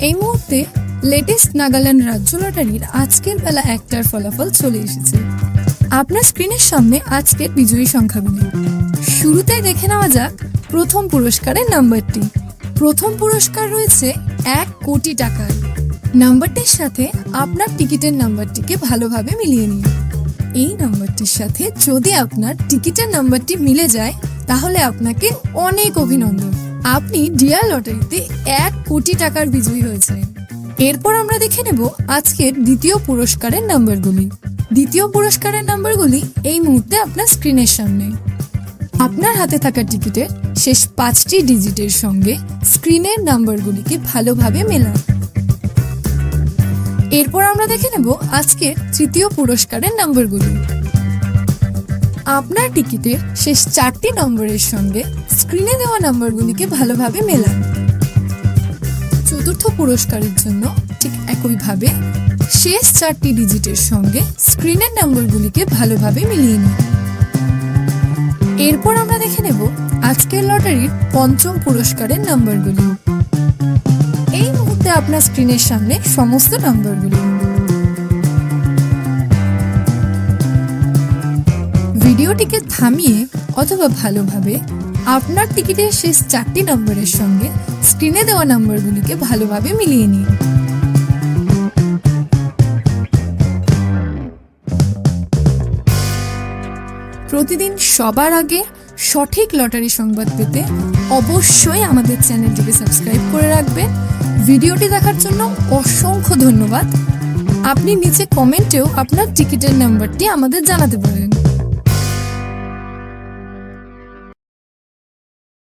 এই মুহূর্তে লেটেস্ট নাগাল্যান্ড রাজ্য লটারির আজকের বেলা 1টার ফলাফল চলে এসেছে। আপনার স্ক্রিনের সামনে আজকের বিজয়ী সংখ্যাগুলি। শুরুতেই দেখে নেওয়া যাক প্রথম পুরস্কারের নাম্বারটি। প্রথম পুরস্কার রয়েছে 1 কোটি টাকার। নাম্বারটির সাথে আপনার টিকিটের নাম্বারটিকে ভালোভাবে মিলিয়ে নিন। এই নাম্বারটির সাথে যদি আপনার টিকিটের নাম্বারটি মিলে যায় তাহলে আপনাকে অনেক অভিনন্দন, আপনি ডিয়ার লটারিতে 1 কোটি টাকার বিজয়ী হয়েছেন। এরপর আমরা দেখে নেব আজকের দ্বিতীয় পুরস্কারের নাম্বারগুলি। দ্বিতীয় পুরস্কারের নাম্বারগুলি এই মুহূর্তে আপনার স্ক্রিনের সামনে। আপনার হাতে থাকা টিকিটের শেষ 5টি ডিজিটের সঙ্গে স্ক্রিনের নাম্বারগুলিকে ভালোভাবে মেলান। এরপর আমরা দেখে নেব আজকের তৃতীয় পুরস্কারের নাম্বারগুলি। আপনার টিকিটের শেষ 4টি নম্বরের সঙ্গে স্ক্রিনে দেওয়া নাম্বারগুলিকে ভালোভাবে মেলান। চতুর্থ পুরস্কারের জন্য ঠিক একইভাবে শেষ 4টি ডিজিটের সঙ্গে স্ক্রিনের নাম্বারগুলিকে ভালোভাবে মিলিয়ে নিন। এরপর আমরা দেখে নেব আজকের লটারির পঞ্চম পুরস্কারের নাম্বারগুলি। এই মুহূর্তে আপনার স্ক্রিনের সামনে সমস্ত নাম্বারগুলি। ভিডিওটিকে থামিয়ে অথবা ভালোভাবে আপনার টিকিটের শেষ 4টি নম্বরের সঙ্গে স্ক্রিনে দেওয়া নাম্বারগুলিকে ভালোভাবে মিলিয়ে নিন। প্রতিদিন সবার আগে সঠিক লটারি সংবাদ পেতে অবশ্যই আমাদের চ্যানেলটিকে সাবস্ক্রাইব করে রাখবেন। ভিডিওটি দেখার জন্য অসংখ্য ধন্যবাদ। আপনি নিচে কমেন্টেও আপনার টিকিটের নাম্বারটি আমাদের জানাতে পারেন।